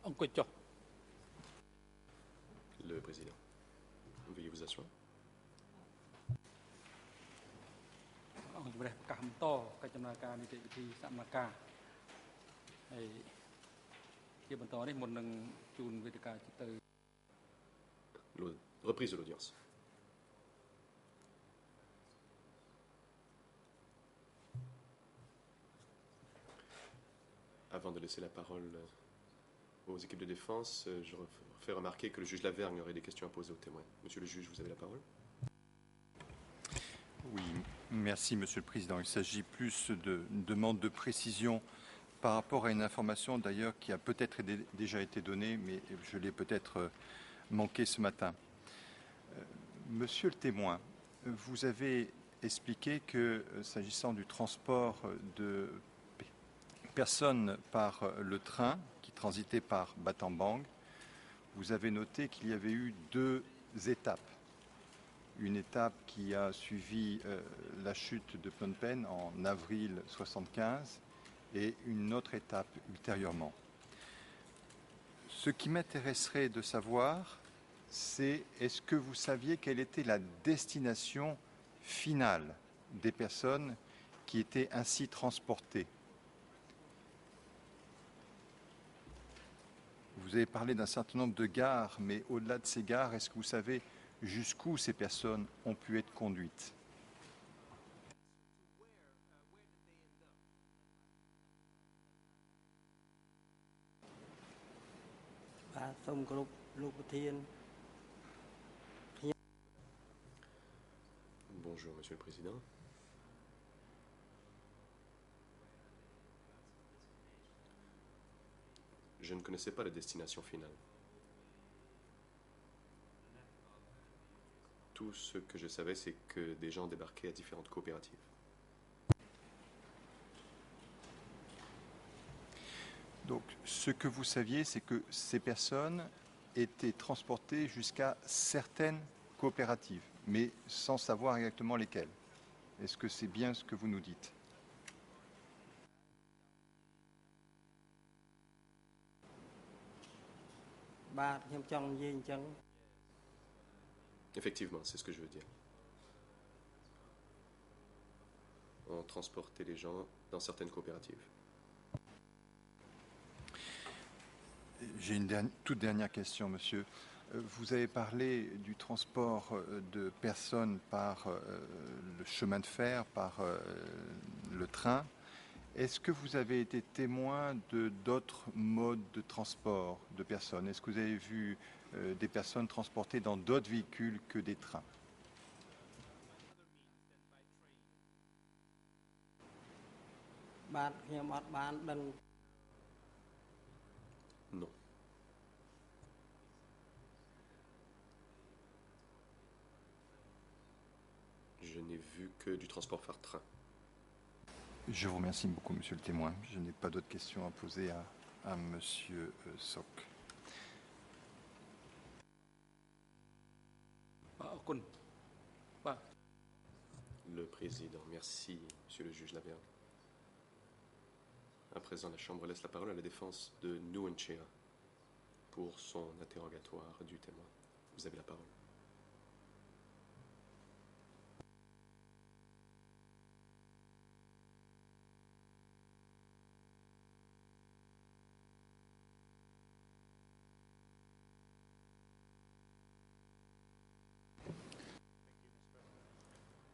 អង្គុយចុះ Le président. Veuillez vous asseoir. អង្គជំរះប្រកាសបន្តកិច្ចដំណើរការនីតិវិធីសកម្មការហើយជាបន្តនេះមុននឹងជូនវេទិកាទៅ Reprise de l'audience. Avant de laisser la parole aux équipes de défense, je fais remarquer que le juge Lavergne aurait des questions à poser aux témoins. Monsieur le juge, vous avez la parole. Oui, merci Monsieur le Président. Il s'agit plus de demande de précision par rapport à une information d'ailleurs qui a peut-être déjà été donnée, mais je l'ai peut-être manqué ce matin. Monsieur le témoin, vous avez expliqué que s'agissant du transport de personnes par le train qui transitait par Battambang, vous avez noté qu'il y avait eu 2 étapes. Une étape qui a suivi la chute de Phnom Penh en avril 1975 et une autre étape ultérieurement. Ce qui m'intéresserait de savoir, c'est est-ce que vous saviez quelle était la destination finale des personnes qui étaient ainsi transportées? Vous avez parlé d'un certain nombre de gares, mais au-delà de ces gares, est-ce que vous savez jusqu'où ces personnes ont pu être conduites? Bonjour, Monsieur le Président. Je ne connaissais pas la destination finale. Tout ce que je savais, c'est que des gens débarquaient à différentes coopératives. Donc, ce que vous saviez, c'est que ces personnes étaient transportées jusqu'à certaines coopératives, mais sans savoir exactement lesquelles. Est-ce que c'est bien ce que vous nous dites? Effectivement, c'est ce que je veux dire. On transportait les gens dans certaines coopératives. J'ai une toute dernière question, monsieur. Vous avez parlé du transport de personnes par le chemin de fer, par le train. Est-ce que vous avez été témoin de d'autres modes de transport de personnes? Est-ce que vous avez vu des personnes transportées dans d'autres véhicules que des trains? Non. Je n'ai vu que du transport par train. Je vous remercie beaucoup, monsieur le témoin. Je n'ai pas d'autres questions à poser à monsieur Sok. Le président, merci, monsieur le juge Lavergne. À présent, la Chambre laisse la parole à la défense de Nguyen Chea pour son interrogatoire du témoin. Vous avez la parole.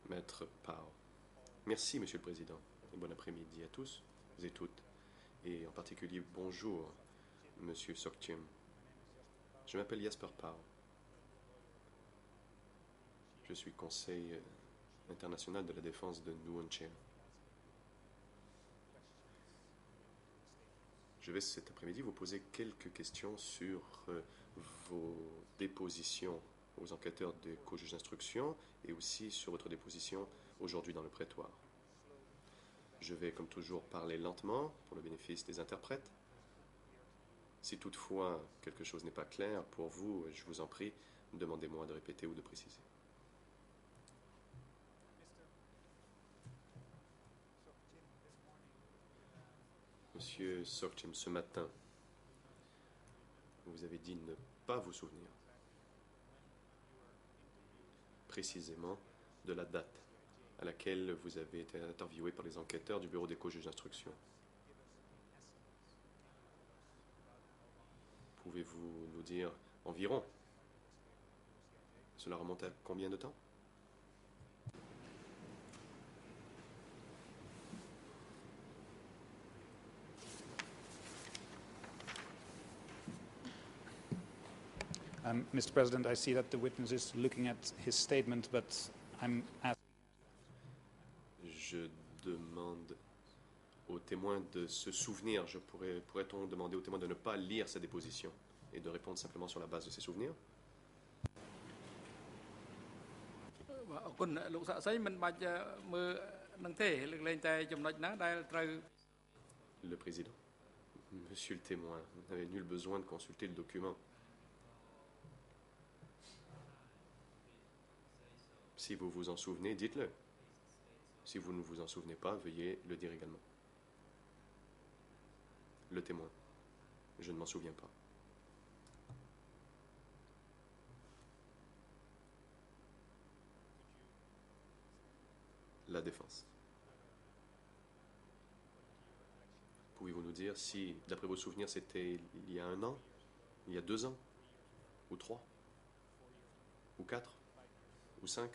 Maître Pao. Merci, Monsieur le Président, et bon après-midi à tous et toutes, et en particulier bonjour, Monsieur Sokchim. Je m'appelle Jasper Pao. Je suis conseil international de la défense de Nguyen Chea. Je vais cet après-midi vous poser quelques questions sur vos dépositions aux enquêteurs des co-juges d'instruction et aussi sur votre déposition aujourd'hui dans le prétoire. Je vais, comme toujours, parler lentement pour le bénéfice des interprètes. Si toutefois quelque chose n'est pas clair pour vous, je vous en prie, demandez-moi de répéter ou de préciser. Monsieur Sokchim, ce matin, Vous avez dit ne pas vous souvenir précisément de la date à laquelle vous avez été interviewé par les enquêteurs du bureau des co-juges d'instruction. Pouvez-vous nous dire environ? Cela remonte à combien de temps? Mr. President, I see that the witness is looking at his statement, but I'm asking... Je demande au témoin de se souvenir. Pourrait-on demander au témoin de ne pas lire sa déposition et de répondre simplement sur la base de ses souvenirs? បាទអរគុណលោកសាក់សីមិនបាច់មើលនឹងទេលើកលែងតែចំណុចណាដែលត្រូវ Le président. Monsieur le témoin, vous n'avez nul besoin de consulter le document. Si vous vous en souvenez, dites-le. Si vous ne vous en souvenez pas, veuillez le dire également. Le témoin. Je ne m'en souviens pas. La défense. Pouvez-vous nous dire si, d'après vos souvenirs, c'était il y a 1 an, il y a 2 ans, ou 3, ou 4, ou 5?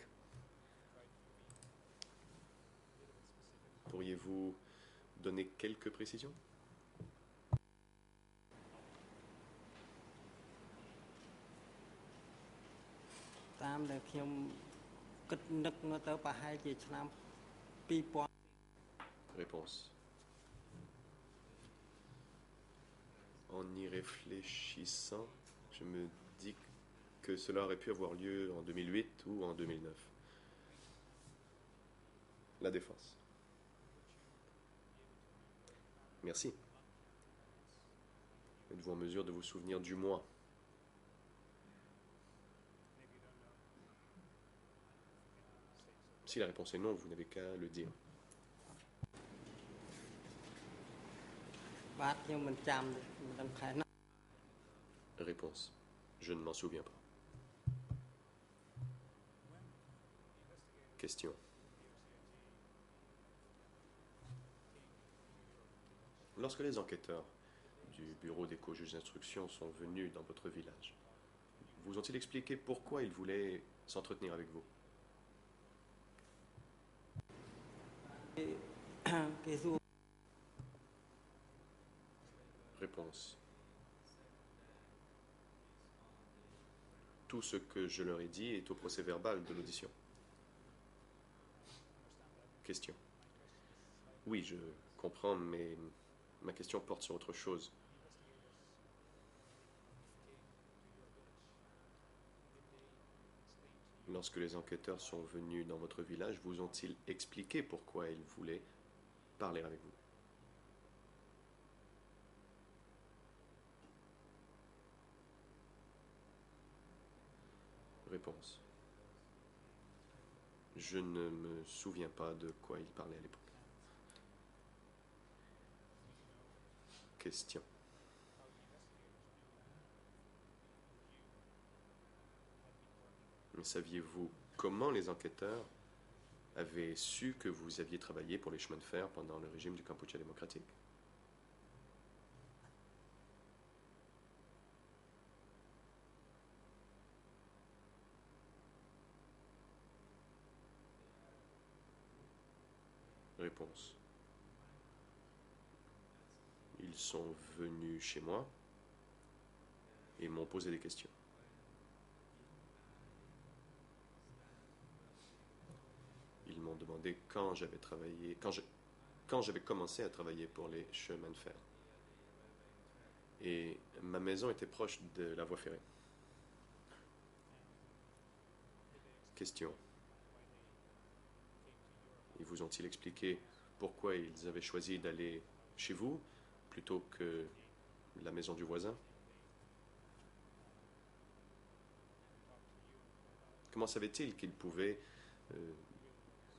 Pourriez-vous donner quelques précisions? Réponse. En y réfléchissant, je me dis que cela aurait pu avoir lieu en 2008 ou en 2009. La défense. Merci. Êtes-vous en mesure de vous souvenir du mois? Si la réponse est non, vous n'avez qu'à le dire. Réponse. Je ne m'en souviens pas. Question. Lorsque les enquêteurs du bureau des co-juges d'instruction sont venus dans votre village, vous ont-ils expliqué pourquoi ils voulaient s'entretenir avec vous? Réponse. Tout ce que je leur ai dit est au procès-verbal de l'audition. Question. Oui, je comprends, mais ma question porte sur autre chose. Lorsque les enquêteurs sont venus dans votre village, vous ont-ils expliqué pourquoi ils voulaient parler avec vous? Réponse. Je ne me souviens pas de quoi ils parlaient à l'époque. Question. Saviez-vous comment les enquêteurs avaient su que vous aviez travaillé pour les chemins de fer pendant le régime du Kampuchea démocratique? Réponse. Ils sont venus chez moi et m'ont posé des questions. Ils m'ont demandé quand j'avais travaillé, quand j'avais commencé à travailler pour les chemins de fer. Et ma maison était proche de la voie ferrée. Question. Ils vous ont-ils expliqué pourquoi ils avaient choisi d'aller chez vous plutôt que la maison du voisin? Comment savaient-ils qu'ils pouvaient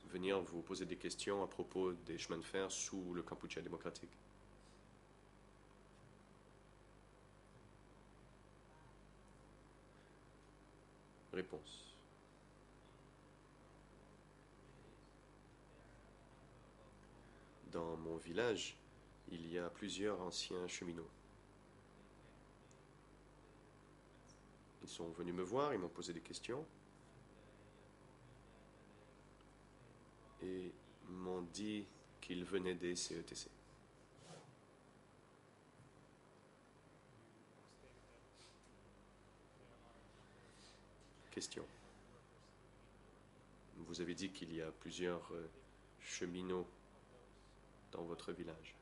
venir vous poser des questions à propos des chemins de fer sous le Kampuchea démocratique? Réponse. Dans mon village, il y a plusieurs anciens cheminots. Ils sont venus me voir, ils m'ont posé des questions et m'ont dit qu'ils venaient des CETC. Question. Vous avez dit qu'il y a plusieurs cheminots dans votre village.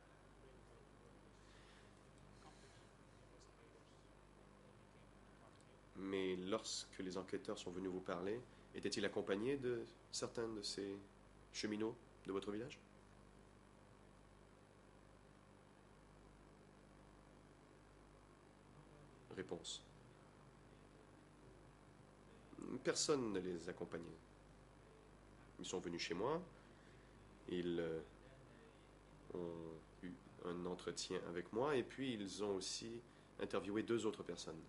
Mais lorsque les enquêteurs sont venus vous parler, étaient-ils accompagnés de certains de ces cheminots de votre village? Réponse. Personne ne les accompagnait. Ils sont venus chez moi, ils ont eu un entretien avec moi et puis ils ont aussi interviewé 2 autres personnes.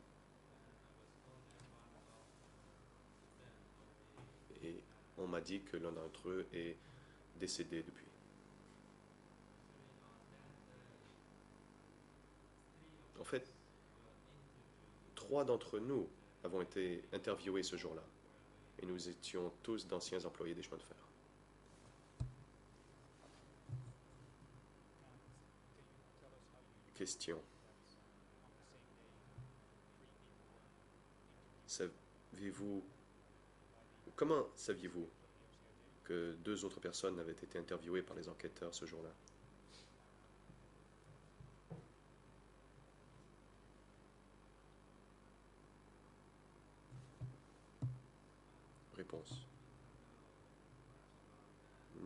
Et on m'a dit que l'un d'entre eux est décédé depuis. En fait, 3 d'entre nous avons été interviewés ce jour-là. Et nous étions tous d'anciens employés des chemins de fer. Question. Comment saviez-vous que 2 autres personnes avaient été interviewées par les enquêteurs ce jour-là? Réponse.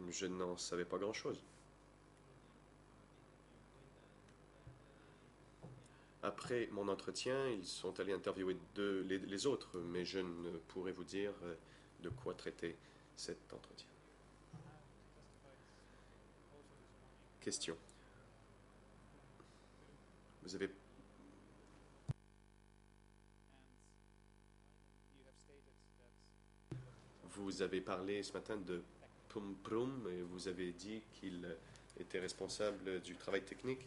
Je n'en savais pas grand-chose. Après mon entretien, ils sont allés interviewer les autres, mais je ne pourrais vous dire de quoi traiter cet entretien. Question. Vous avez parlé ce matin de Pum Prum et vous avez dit qu'il était responsable du travail technique.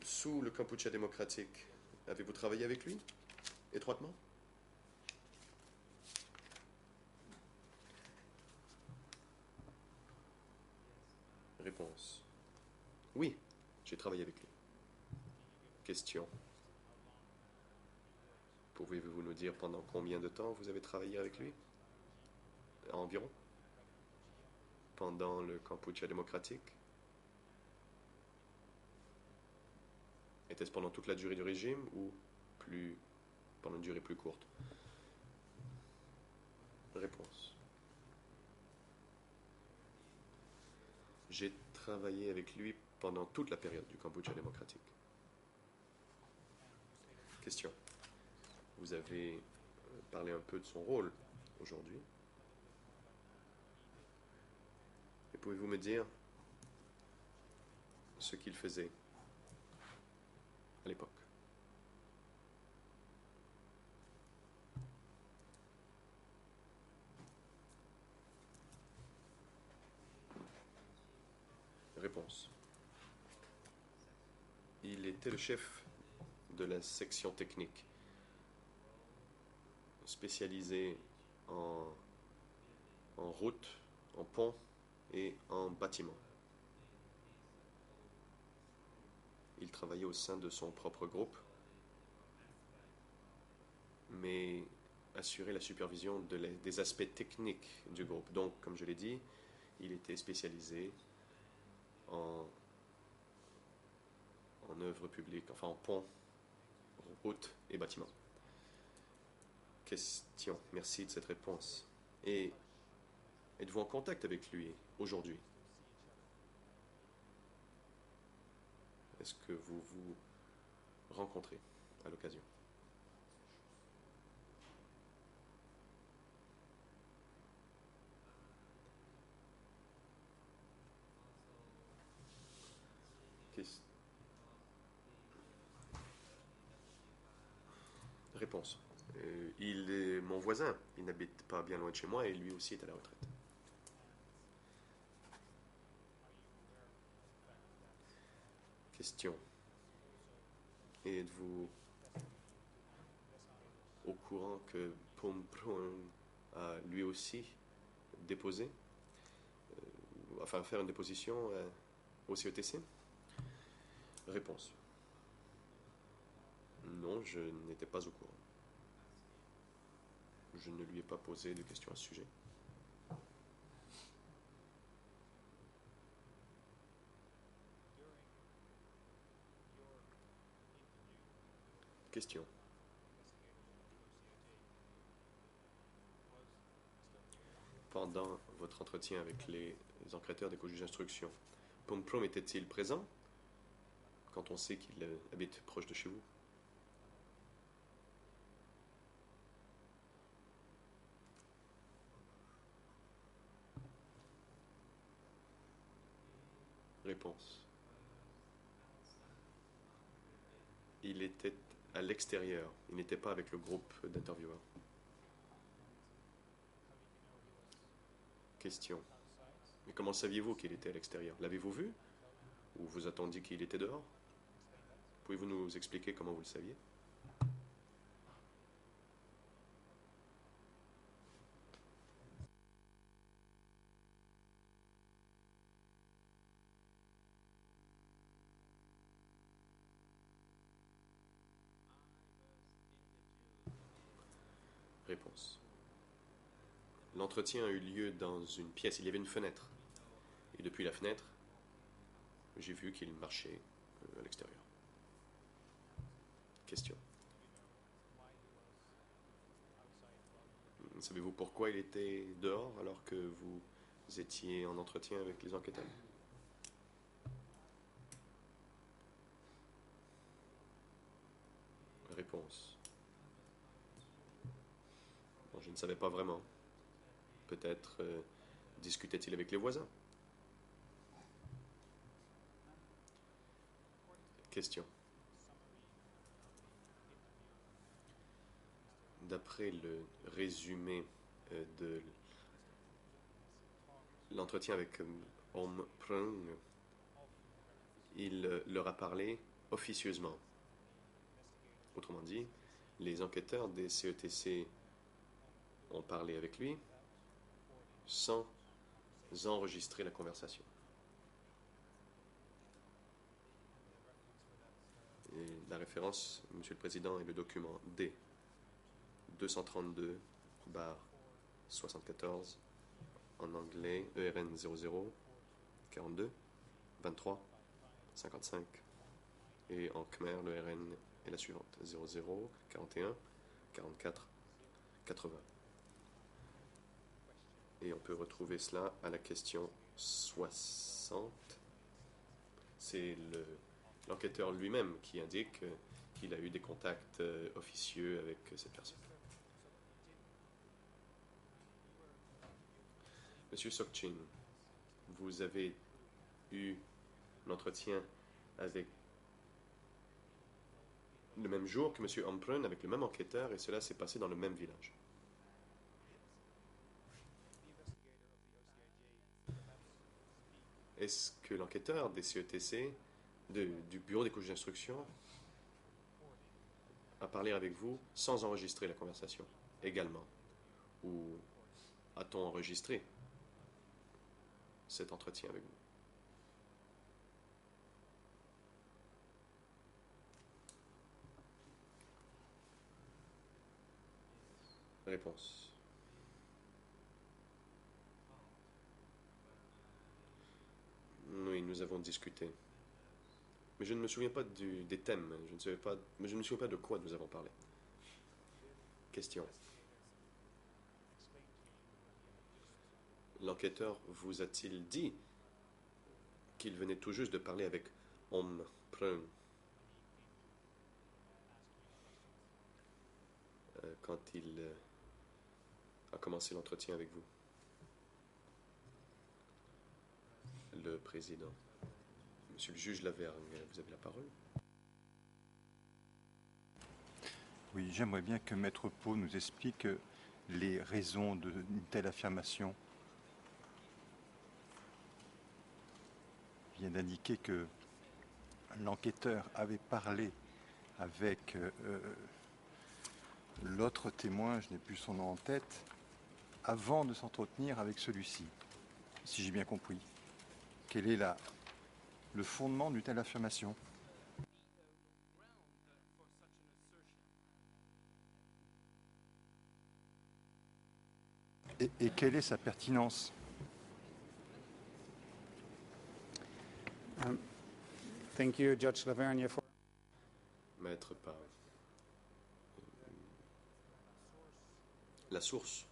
Sous le Kampuchea démocratique, avez-vous travaillé avec lui étroitement? Réponse. Oui, j'ai travaillé avec lui. Question. Pouvez-vous nous dire pendant combien de temps vous avez travaillé avec lui? Environ? Pendant le Kampuchea démocratique? Était-ce pendant toute la durée du régime ou pendant une durée plus courte? Réponse. J'ai travaillé avec lui pendant toute la période du Kampuchea démocratique. Question. Vous avez parlé un peu de son rôle aujourd'hui. Et pouvez-vous me dire ce qu'il faisait à l'époque? Réponse. Il était le chef de la section technique, spécialisée en route, en pont et en bâtiment. Il travaillait au sein de son propre groupe, mais assurait la supervision des aspects techniques du groupe. Donc, comme je l'ai dit, il était spécialisé en œuvres publiques, enfin en pont, route et bâtiment. Question. Merci de cette réponse. Et êtes-vous en contact avec lui aujourd'hui? Est-ce que vous vous rencontrez à l'occasion? Réponse. Il est mon voisin, il n'habite pas bien loin de chez moi et lui aussi est à la retraite. Question. Êtes-vous au courant que Pompron a lui aussi déposé, faire une déposition au CETC? Réponse. Non, je n'étais pas au courant. Je ne lui ai pas posé de questions à ce sujet. Question. Pendant votre entretien avec les enquêteurs des co-juges d'instruction, Pomprom était-il présent quand on sait qu'il habite proche de chez vous? Réponse. Il était à l'extérieur. Il n'était pas avec le groupe d'intervieweurs. Question. Mais comment saviez-vous qu'il était à l'extérieur? L'avez-vous vu? Ou vous attendiez qu'il était dehors? Pouvez-vous nous expliquer comment vous le saviez? Réponse. L'entretien a eu lieu dans une pièce. Il y avait une fenêtre. Et depuis la fenêtre, j'ai vu qu'il marchait à l'extérieur. Question. Savez-vous pourquoi il était dehors alors que vous étiez en entretien avec les enquêteurs? Réponse. Bon, je ne savais pas vraiment. Peut-être discutait-il avec les voisins? Question. D'après le résumé de l'entretien avec Om Prung, il leur a parlé officieusement. Autrement dit, les enquêteurs des CETC ont parlé avec lui sans enregistrer la conversation. Et la référence, Monsieur le Président, est le document D 232/74 en anglais ERN 00 42 23 55 et en khmer le RN est la suivante 00 41 44 80. Et on peut retrouver cela à la question 60. C'est l'enquêteur lui-même qui indique qu'il a eu des contacts officieux avec cette personne. Monsieur Sokchin, vous avez eu l'entretien avec le même jour que Monsieur Omprun avec le même enquêteur et cela s'est passé dans le même village. Est-ce que l'enquêteur des CETC, du bureau des co-juges d'instruction, a parlé avec vous sans enregistrer la conversation également? Ou a-t-on enregistré cet entretien avec vous? Réponse. Oui, nous avons discuté. Mais je ne me souviens pas des thèmes. Je ne me souviens pas de quoi nous avons parlé. Question. L'enquêteur vous a-t-il dit qu'il venait tout juste de parler avec Om Prung quand il a commencé l'entretien avec vous? Le président. Monsieur le juge Lavergne, vous avez la parole. Oui, j'aimerais bien que Maître Pau nous explique les raisons d'une telle affirmation. Il vient d'indiquer que l'enquêteur avait parlé avec l'autre témoin, je n'ai plus son nom en tête, avant de s'entretenir avec celui-ci, si j'ai bien compris. Quel est le fondement d'une telle affirmation? Et quelle est sa pertinence? Thank you, Judge Lavergne, for Maître Pau. La source,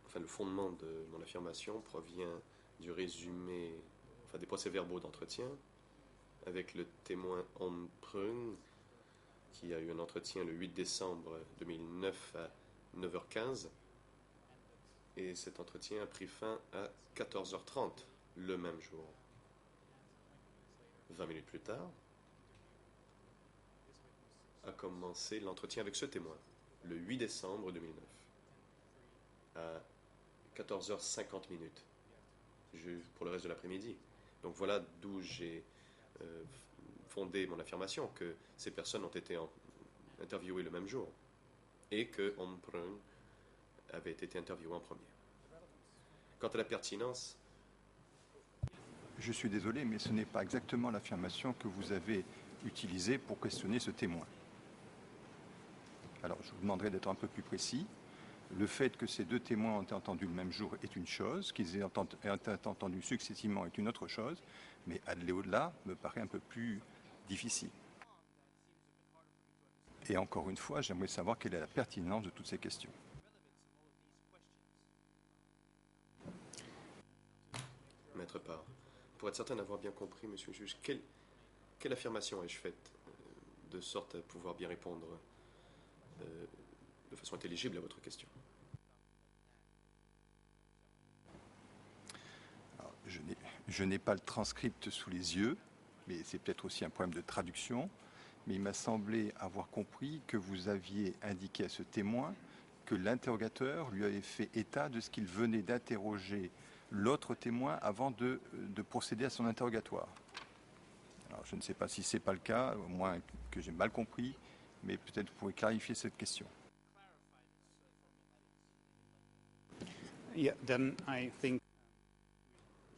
enfin le fondement de mon affirmation provient du résumé, enfin des procès-verbaux d'entretien avec le témoin Om Prung, qui a eu un entretien le 8 décembre 2009 à 9h15. Et cet entretien a pris fin à 14h30 le même jour. 20 minutes plus tard, a commencé l'entretien avec ce témoin, le 8 décembre 2009, à 14h50 pour le reste de l'après-midi. Donc voilà d'où j'ai fondé mon affirmation que ces personnes ont été interviewées le même jour et que Om Prung avait été interviewé en premier. Quant à la pertinence, Je suis désolé, mais ce n'est pas exactement l'affirmation que vous avez utilisée pour questionner ce témoin. Alors, je vous demanderai d'être un peu plus précis. Le fait que ces deux témoins ont été entendus le même jour est une chose, qu'ils aient été entendus successivement est une autre chose, mais aller au-delà me paraît un peu plus difficile. Et encore une fois, j'aimerais savoir quelle est la pertinence de toutes ces questions. Maître Pau, pour être certain d'avoir bien compris, monsieur le juge, quelle affirmation ai-je faite de sorte à pouvoir bien répondre de façon intelligible à votre question? Alors, je n'ai pas le transcript sous les yeux, mais c'est peut-être aussi un problème de traduction. Mais il m'a semblé avoir compris que vous aviez indiqué à ce témoin que l'interrogateur lui avait fait état de ce qu'il venait d'interroger l'autre témoin avant de procéder à son interrogatoire. Alors, je ne sais pas si ce n'est pas le cas, au moins que j'ai mal compris, mais peut-être vous pouvez clarifier cette question. yeah, then I think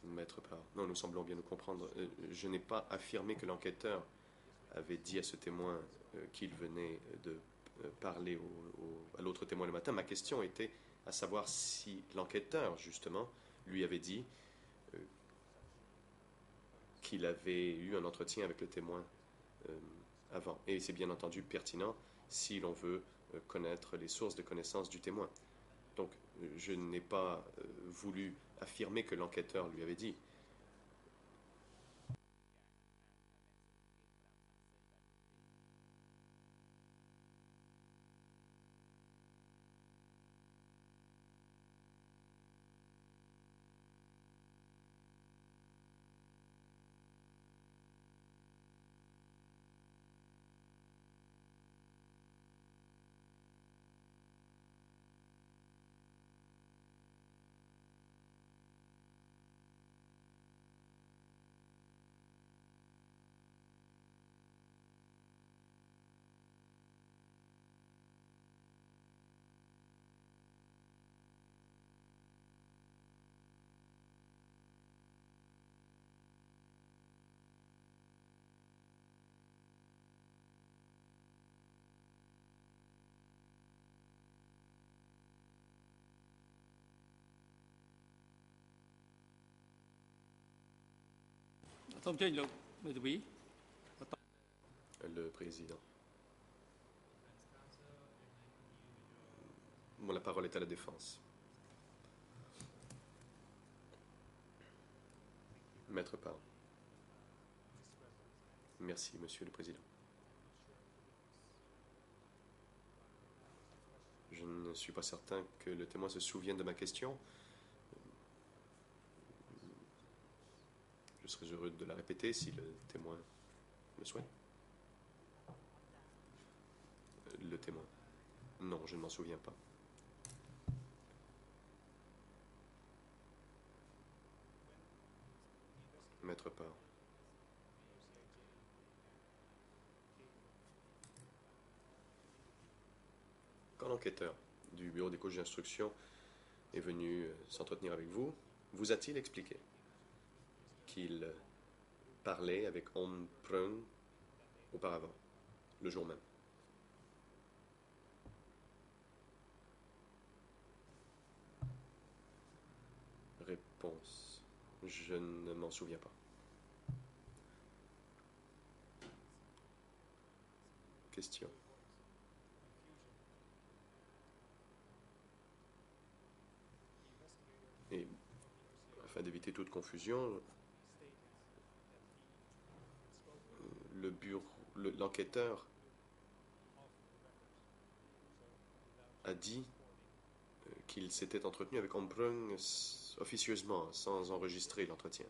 Maître Pau, non, nous semblons bien nous comprendre. Je n'ai pas affirmé que l'enquêteur avait dit à ce témoin qu'il venait de parler à l'autre témoin le matin. Ma question était à savoir si l'enquêteur, justement, lui avait dit qu'il avait eu un entretien avec le témoin avant. Et c'est bien entendu pertinent si l'on veut connaître les sources de connaissance du témoin. Donc, je n'ai pas voulu affirmer que l'enquêteur lui avait dit. Le président. Bon, la parole est à la défense. Maître Pau. Merci, Monsieur le Président. Je ne suis pas certain que le témoin se souvienne de ma question. Je serais heureux de la répéter si le témoin le souhaite. Le le témoin. Non, je ne m'en souviens pas. Maître Parr. Quand l'enquêteur du bureau des couches d'instruction est venu s'entretenir avec vous, vous a-t-il expliqué qu'il parlait avec Om Prung auparavant, le jour même? Réponse. Je ne m'en souviens pas. Question. Et afin d'éviter toute confusion, l'enquêteur a dit qu'il s'était entretenu avec Omprung officieusement, sans enregistrer l'entretien.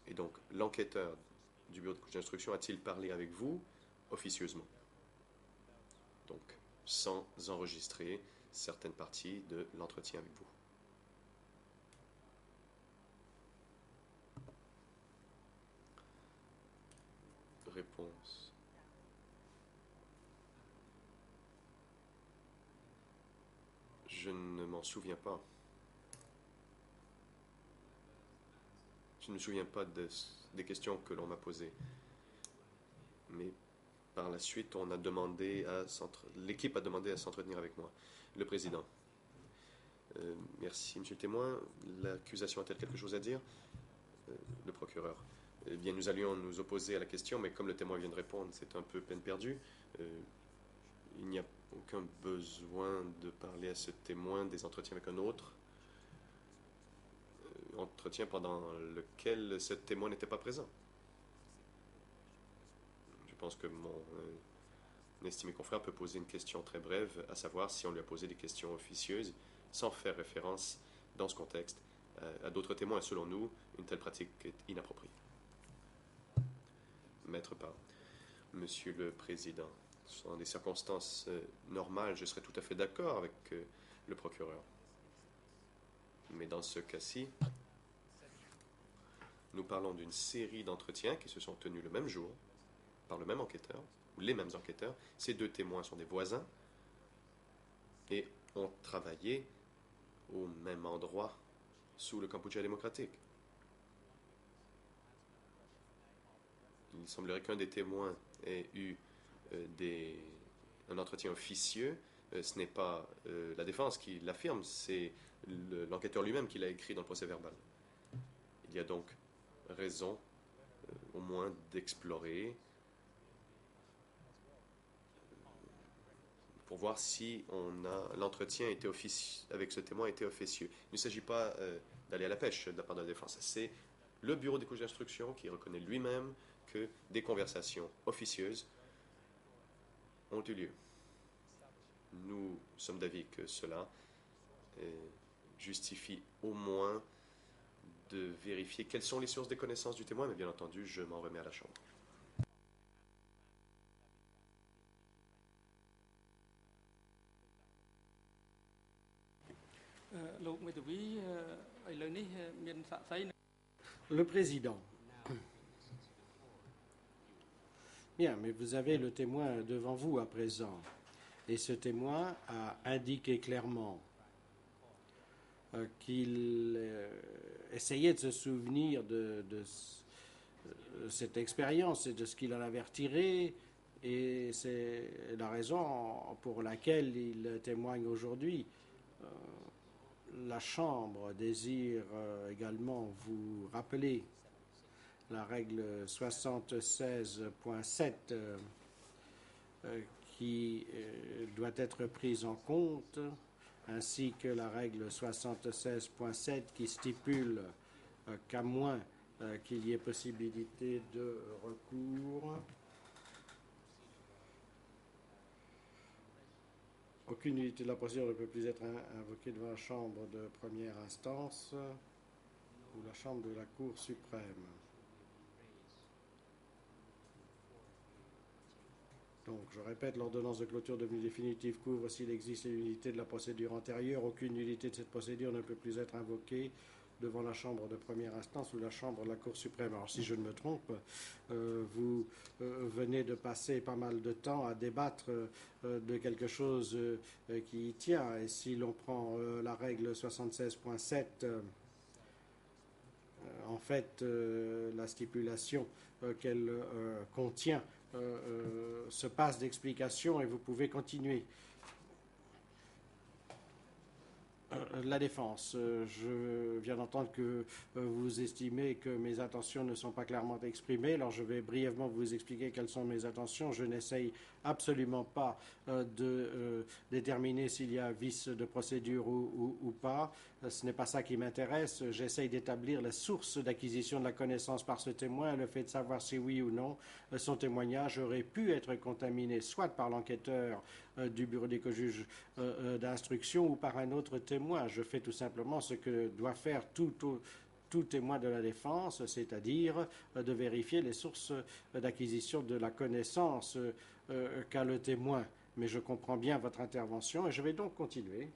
Et donc, l'enquêteur du bureau de couche d'instruction a-t-il parlé avec vous officieusement? Donc, sans enregistrer certaines parties de l'entretien avec vous. Réponse. Je ne m'en souviens pas. Je ne me souviens pas des questions que l'on m'a posées. Mais par la suite, l'équipe a demandé à s'entretenir avec moi. Le président. Merci, monsieur le témoin. L'accusation a-t-elle quelque chose à dire? Le procureur. Eh bien, nous allions nous opposer à la question, mais comme le témoin vient de répondre, c'est un peu peine perdue. Il n'y a aucun besoin de parler à ce témoin des entretiens avec un autre. Entretien pendant lequel ce témoin n'était pas présent. Je pense que mon estimé confrère peut poser une question très brève, à savoir si on lui a posé des questions officieuses sans faire référence dans ce contexte à d'autres témoins. Selon nous, une telle pratique est inappropriée. Maître Parr. Monsieur le Président, dans des circonstances normales, je serais tout à fait d'accord avec le procureur. Mais dans ce cas-ci, nous parlons d'une série d'entretiens qui se sont tenus le même jour, par le même enquêteur, ou les mêmes enquêteurs. Ces deux témoins sont des voisins et ont travaillé au même endroit sous le Cambodge démocratique. Il semblerait qu'un des témoins ait eu un entretien officieux. Ce n'est pas la défense qui l'affirme, c'est l'enquêteur lui-même qui l'a écrit dans le procès verbal. Il y a donc raison, au moins, d'explorer pour voir si l'entretien avec ce témoin était officieux. Il ne s'agit pas d'aller à la pêche de la part de la défense. C'est le bureau des couches d'instruction qui reconnaît lui-même que des conversations officieuses ont eu lieu. Nous sommes d'avis que cela justifie au moins de vérifier quelles sont les sources des connaissances du témoin, mais bien entendu, je m'en remets à la Chambre. Le président. Bien, mais vous avez le témoin devant vous à présent. Et ce témoin a indiqué clairement qu'il essayait de se souvenir de cette expérience et de ce qu'il en avait retiré. Et c'est la raison pour laquelle il témoigne aujourd'hui. La Chambre désire également vous rappeler la règle 76.7 qui doit être prise en compte, ainsi que la règle 76.7 qui stipule qu'à moins qu'il y ait possibilité de recours, aucune unité de la procédure ne peut plus être invoquée devant la Chambre de première instance ou la Chambre de la Cour suprême. Donc, je répète, l'ordonnance de clôture devenue définitive couvre s'il existe une nullité de la procédure antérieure. Aucune nullité de cette procédure ne peut plus être invoquée devant la Chambre de première instance ou la Chambre de la Cour suprême. Alors, si je ne me trompe, vous venez de passer pas mal de temps à débattre de quelque chose qui y tient. Et si l'on prend la règle 76.7, en fait, la stipulation qu'elle contient se passe d'explication et vous pouvez continuer. La défense. Je viens d'entendre que vous estimez que mes intentions ne sont pas clairement exprimées. Alors je vais brièvement vous expliquer quelles sont mes intentions. Je n'essaye absolument pas de déterminer s'il y a vice de procédure ou pas. Ce n'est pas ça qui m'intéresse. J'essaye d'établir la source d'acquisition de la connaissance par ce témoin, le fait de savoir si oui ou non son témoignage aurait pu être contaminé soit par l'enquêteur du bureau des co-juges d'instruction ou par un autre témoin. Je fais tout simplement ce que doit faire tout témoin de la défense, c'est-à-dire de vérifier les sources d'acquisition de la connaissance qu'a le témoin. Mais je comprends bien votre intervention et je vais donc continuer.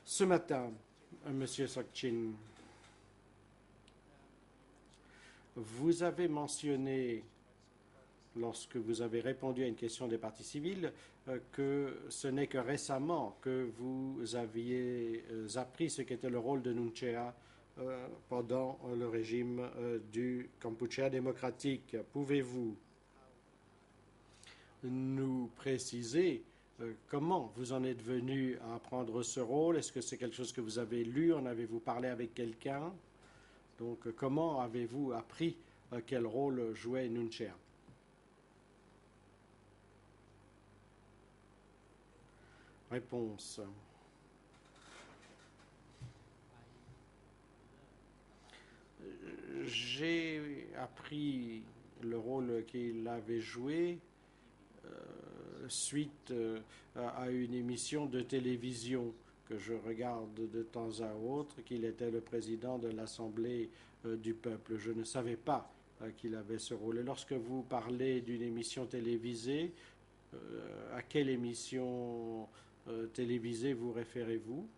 Ce matin, Monsieur Sokchin, vous avez mentionné, lorsque vous avez répondu à une question des parties civiles, que ce n'est que récemment que vous aviez appris ce qu'était le rôle de Nunchea pendant le régime du Kampuchea démocratique. Pouvez-vous nous préciser comment vous en êtes venu à prendre ce rôle? Est-ce que c'est quelque chose que vous avez lu? En avez-vous parlé avec quelqu'un? Donc, comment avez-vous appris quel rôle jouait Nunchea? Réponse. J'ai appris le rôle qu'il avait joué suite à une émission de télévision que je regarde de temps à autre, qu'il était le président de l'Assemblée du peuple. Je ne savais pas qu'il avait ce rôle. Et lorsque vous parlez d'une émission télévisée, à quelle émission télévisée vous référez-vous?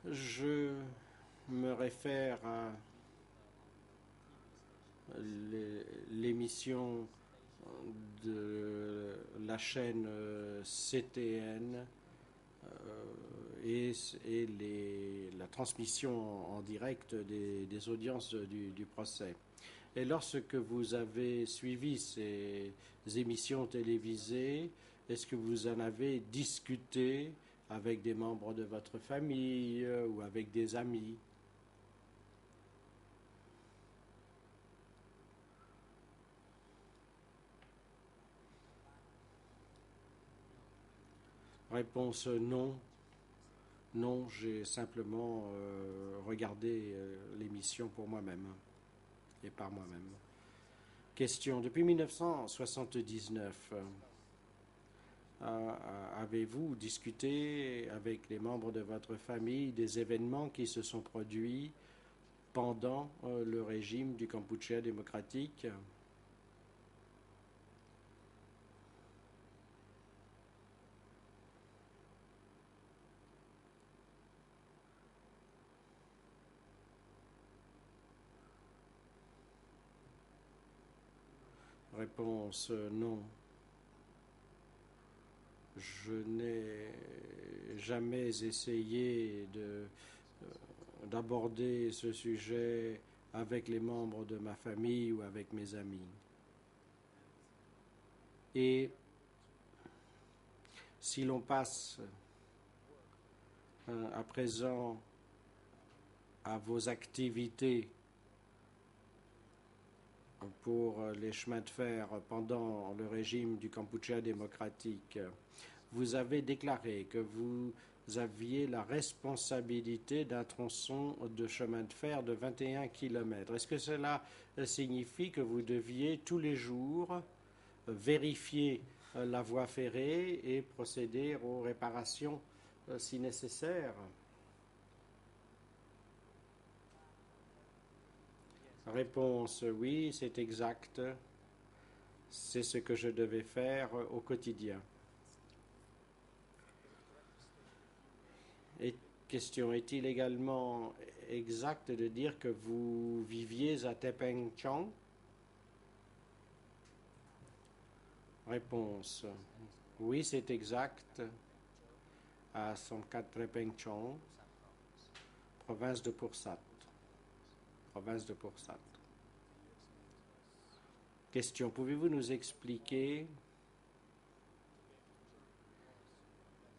Je me réfère à l'émission de la chaîne CTN et la transmission en direct des audiences du procès. Et lorsque vous avez suivi ces émissions télévisées, est-ce que vous en avez discuté avec des membres de votre famille ou avec des amis? Réponse non. Non, j'ai simplement regardé l'émission pour moi-même et par moi-même. Question. Depuis 1979, avez-vous discuté avec les membres de votre famille des événements qui se sont produits pendant le régime du Kampuchea démocratique? Réponse non. Je n'ai jamais essayé d'aborder ce sujet avec les membres de ma famille ou avec mes amis. Et si l'on passe à présent à vos activités pour les chemins de fer pendant le régime du Kampuchea démocratique, vous avez déclaré que vous aviez la responsabilité d'un tronçon de chemin de fer de 21 km. Est-ce que cela signifie que vous deviez tous les jours vérifier la voie ferrée et procéder aux réparations si nécessaire. Réponse oui, c'est exact. C'est ce que je devais faire au quotidien. Et question, est-il également exact de dire que vous viviez à Tepeng Chong? Réponse, oui, c'est exact. À 104 Tepeng Chong, province de Pursat. Province de Pursat. Question, pouvez-vous nous expliquer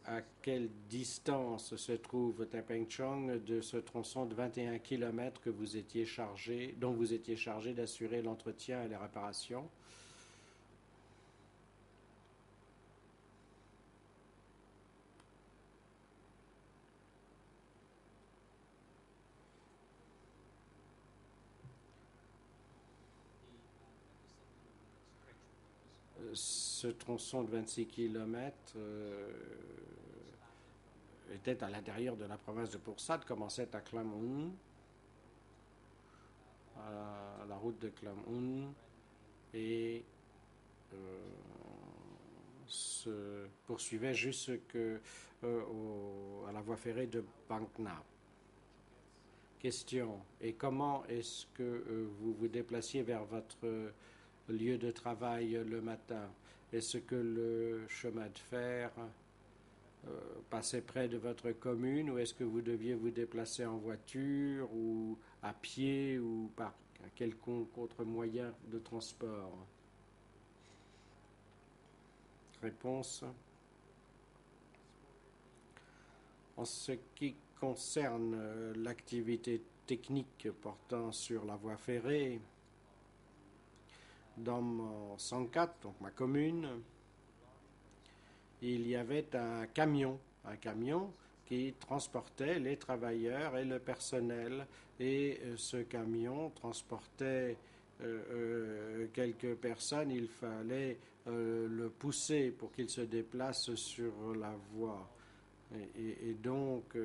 à quelle distance se trouve Tepeng Chong de ce tronçon de 21 km que vous étiez chargé, dont vous étiez chargé d'assurer l'entretien et les réparations? Ce tronçon de 26 km était à l'intérieur de la province de Pursat, commençait à Klamung, à la route de Klamung, et se poursuivait jusqu'à la voie ferrée de Bang Na. Question, et comment est-ce que vous vous déplaciez vers votre lieu de travail le matin? Est-ce que le chemin de fer passait près de votre commune, ou est-ce que vous deviez vous déplacer en voiture ou à pied ou par un quelconque autre moyen de transport? Réponse. En ce qui concerne l'activité technique portant sur la voie ferrée, dans mon 104, donc ma commune, il y avait un camion qui transportait les travailleurs et le personnel. Et ce camion transportait quelques personnes. Il fallait le pousser pour qu'il se déplace sur la voie. Et donc,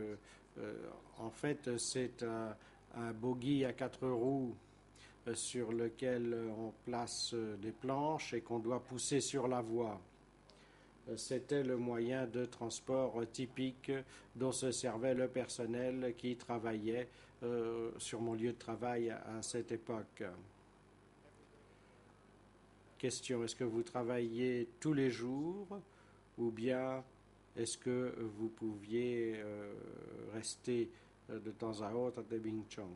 en fait, c'est un bogie à 4 roues sur lequel on place des planches et qu'on doit pousser sur la voie. C'était le moyen de transport typique dont se servait le personnel qui travaillait sur mon lieu de travail à cette époque. Question, est-ce que vous travaillez tous les jours ou bien est-ce que vous pouviez rester de temps à autre à Tebing Chong?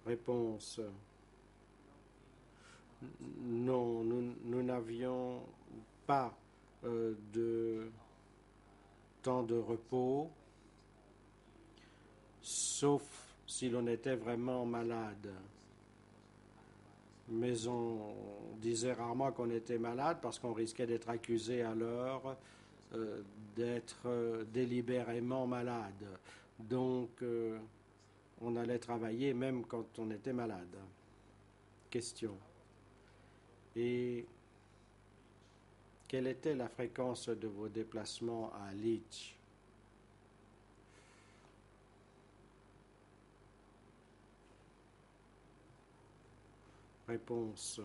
Réponse. Non, nous n'avions pas de temps de repos, sauf si l'on était vraiment malade. Mais on disait rarement qu'on était malade parce qu'on risquait d'être accusé alors d'être délibérément malade. Donc, on allait travailler même quand on était malade. Question. Et quelle était la fréquence de vos déplacements à Leach? Réponse.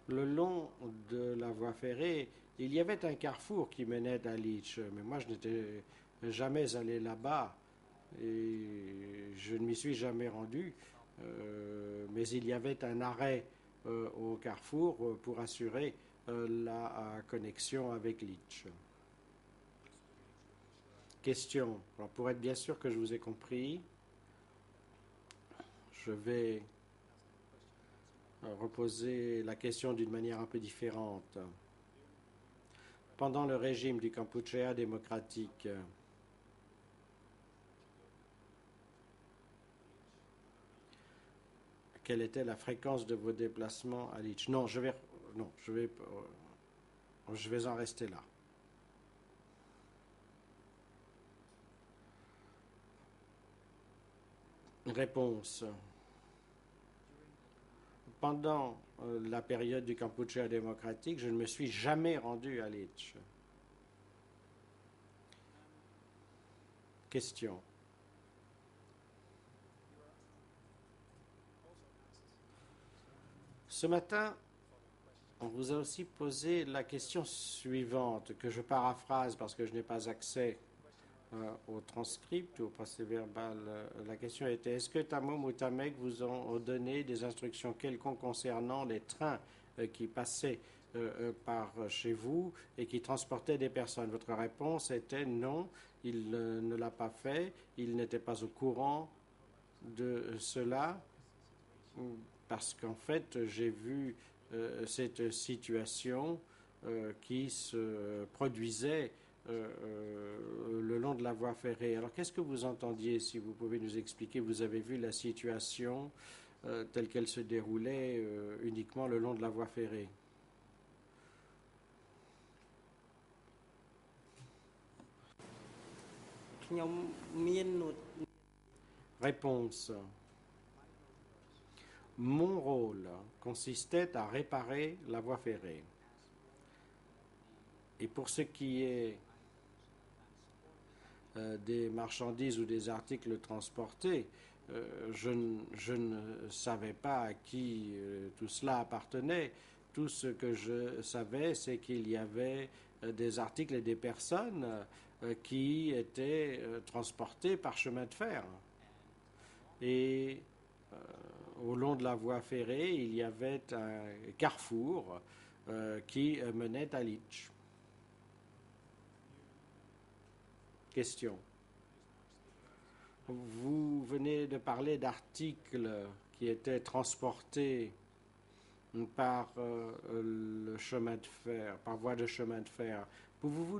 Le long de la voie ferrée, il y avait un carrefour qui menait à Leach, mais moi je n'étais jamais allé là-bas et je ne m'y suis jamais rendu, mais il y avait un arrêt au carrefour pour assurer la connexion avec Leach. Question. Alors, pour être bien sûr que je vous ai compris, je vais reposer la question d'une manière un peu différente. Pendant le régime du Kampuchéa démocratique, quelle était la fréquence de vos déplacements à Leach? Non, je vais en rester là. Réponse. Pendant la période du Kampuchea démocratique, je ne me suis jamais rendu à Lich. Question. Ce matin, on vous a aussi posé la question suivante, que je paraphrase parce que je n'ai pas accès au transcript ou au procès-verbal. La question était: est-ce que Tamum ou Tamek vous ont donné des instructions quelconques concernant les trains qui passaient par chez vous et qui transportaient des personnes? Votre réponse était non, il ne l'a pas fait, il n'était pas au courant de cela, parce qu'en fait, j'ai vu cette situation qui se produisait le long de la voie ferrée. Alors, qu'est-ce que vous entendiez, si vous pouvez nous expliquer? Vous avez vu la situation telle qu'elle se déroulait uniquement le long de la voie ferrée. Réponse. Mon rôle consistait à réparer la voie ferrée. Et pour ce qui est des marchandises ou des articles transportés, je ne savais pas à qui tout cela appartenait. Tout ce que je savais, c'est qu'il y avait des articles et des personnes qui étaient transportés par chemin de fer. Et au long de la voie ferrée, il y avait un carrefour qui menait à Lich. Question. Vous venez de parler d'articles qui étaient transportés par le chemin de fer, par voie de chemin de fer. Pouvez-vous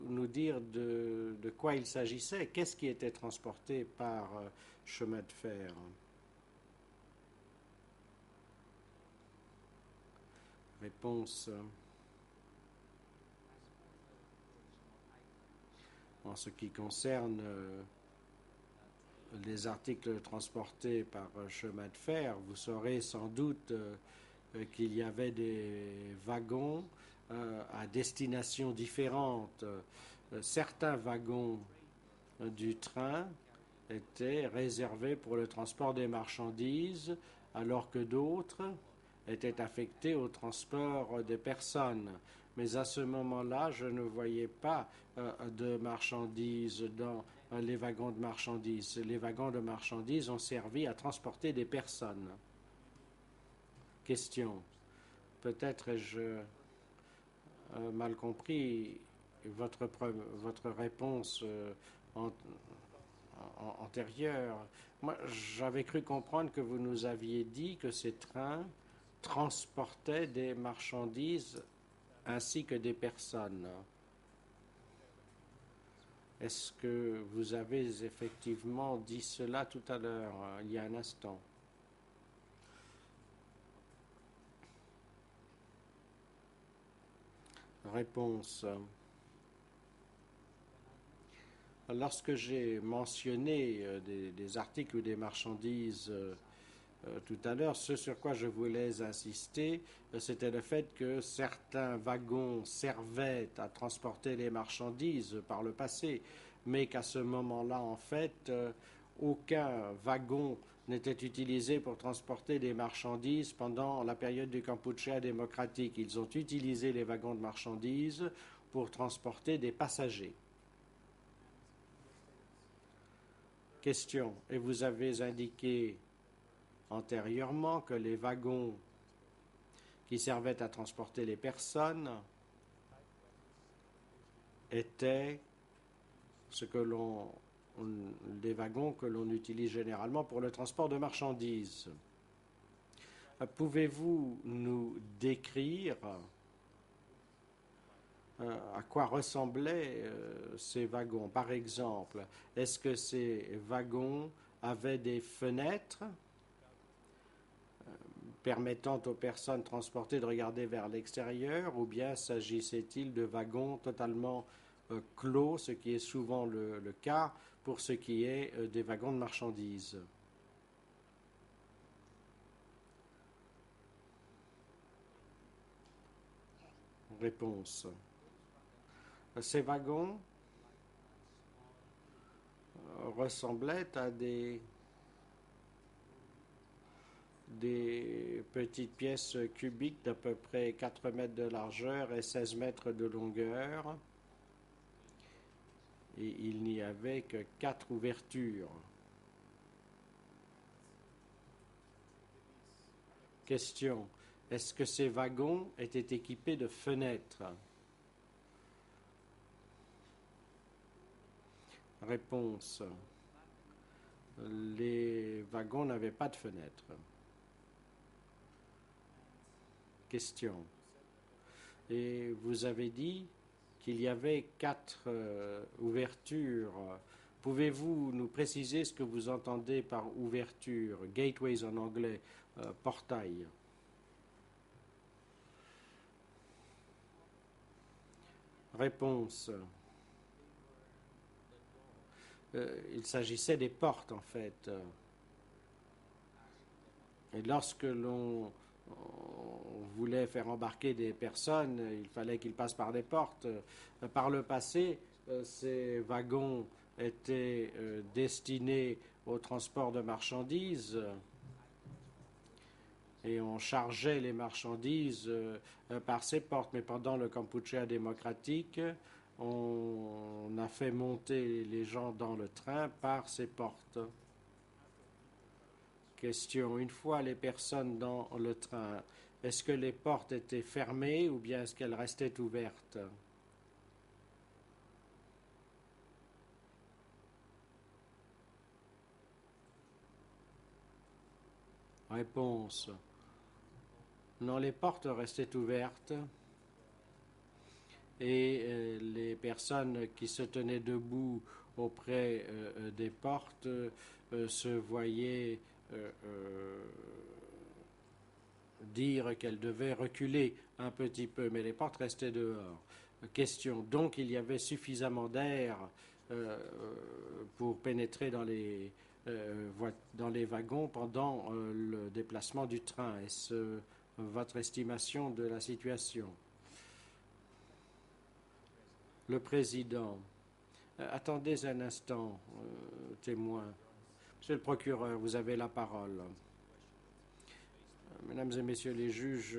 nous dire de quoi il s'agissait? Qu'est-ce qui était transporté par chemin de fer? Réponse. En ce qui concerne les articles transportés par chemin de fer, vous saurez sans doute qu'il y avait des wagons à destination différente. Certains wagons du train étaient réservés pour le transport des marchandises, alors que d'autres étaient affectés au transport des personnes. Mais à ce moment-là, je ne voyais pas de marchandises dans les wagons de marchandises. Les wagons de marchandises ont servi à transporter des personnes. Question. Peut-être ai-je mal compris votre réponse antérieure. Moi, j'avais cru comprendre que vous nous aviez dit que ces trains transportaient des marchandises ainsi que des personnes. Est-ce que vous avez effectivement dit cela tout à l'heure, il y a un instant? Réponse. Lorsque j'ai mentionné des articles ou des marchandises tout à l'heure, ce sur quoi je voulais insister, c'était le fait que certains wagons servaient à transporter les marchandises par le passé, mais qu'à ce moment-là, en fait, aucun wagon n'était utilisé pour transporter des marchandises pendant la période du Kampuchea démocratique. Ils ont utilisé les wagons de marchandises pour transporter des passagers. Question. Et vous avez indiqué antérieurement que les wagons qui servaient à transporter les personnes étaient des wagons que l'on utilise généralement pour le transport de marchandises. Pouvez-vous nous décrire à quoi ressemblaient ces wagons? Par exemple, est-ce que ces wagons avaient des fenêtres permettant aux personnes transportées de regarder vers l'extérieur, ou bien s'agissait-il de wagons totalement clos, ce qui est souvent le cas pour ce qui est des wagons de marchandises? Réponse. Ces wagons ressemblaient à des petites pièces cubiques d'à peu près 4 mètres de largeur et 16 mètres de longueur. Et il n'y avait que 4 ouvertures. Question. Est-ce que ces wagons étaient équipés de fenêtres? Réponse. Les wagons n'avaient pas de fenêtres. Question. Et vous avez dit qu'il y avait 4 ouvertures. Pouvez-vous nous préciser ce que vous entendez par ouverture? Gateways en anglais, portail. Réponse. Il s'agissait des portes, en fait. Et lorsque l'on voulait faire embarquer des personnes, il fallait qu'ils passent par des portes. Par le passé, ces wagons étaient destinés au transport de marchandises et on chargeait les marchandises par ces portes. Mais pendant le Kampuchea démocratique, on a fait monter les gens dans le train par ces portes. Question. Une fois les personnes dans le train, est-ce que les portes étaient fermées ou bien est-ce qu'elles restaient ouvertes? Réponse. Non, les portes restaient ouvertes et les personnes qui se tenaient debout auprès des portes se voyaient dire qu'elles devaient reculer un petit peu, mais les portes restaient dehors. Question. Donc il y avait suffisamment d'air pour pénétrer dans les wagons pendant le déplacement du train. Est-ce votre estimation de la situation? Le président. Attendez un instant, témoin. Monsieur le procureur, vous avez la parole. Mesdames et messieurs les juges,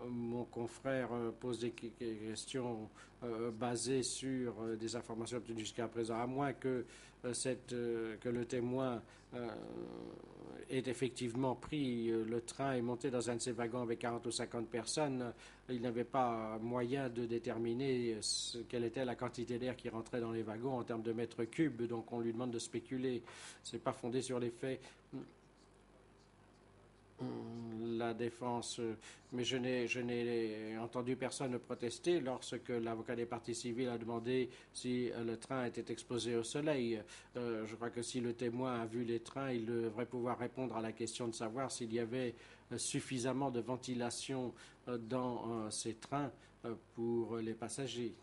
mon confrère pose des questions basées sur des informations obtenues jusqu'à présent, à moins que le témoin ait effectivement pris le train et monté dans un de ces wagons avec 40 ou 50 personnes. Il n'avait pas moyen de déterminer quelle était la quantité d'air qui rentrait dans les wagons en termes de mètres cubes, donc on lui demande de spéculer. Ce n'est pas fondé sur les faits. La défense, mais je n'ai entendu personne protester lorsque l'avocat des parties civiles a demandé si le train était exposé au soleil. Je crois que si le témoin a vu les trains, il devrait pouvoir répondre à la question de savoir s'il y avait suffisamment de ventilation dans ces trains pour les passagers.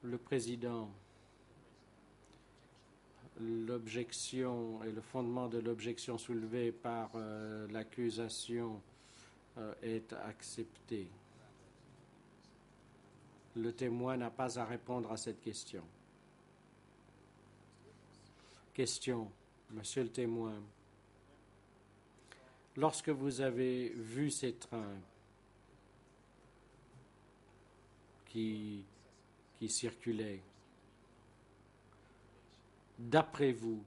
Le président. L'objection et le fondement de l'objection soulevée par l'accusation est accepté. Le témoin n'a pas à répondre à cette question. Question. Monsieur le témoin, lorsque vous avez vu ces trains qui circulaient, d'après vous,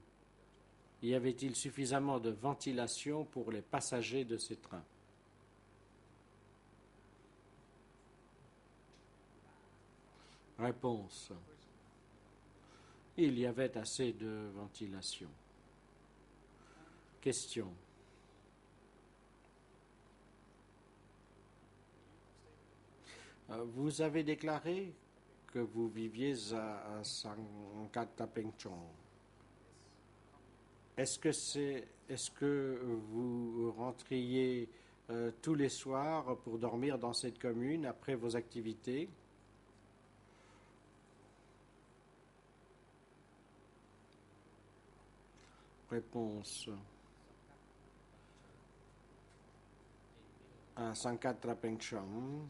y avait-il suffisamment de ventilation pour les passagers de ces trains? Réponse. Il y avait assez de ventilation. Question. Vous avez déclaré que vous viviez à Sangkatapengchong. Est-ce que vous rentriez tous les soirs pour dormir dans cette commune après vos activités? Réponse. à Sangkat Trapengcham,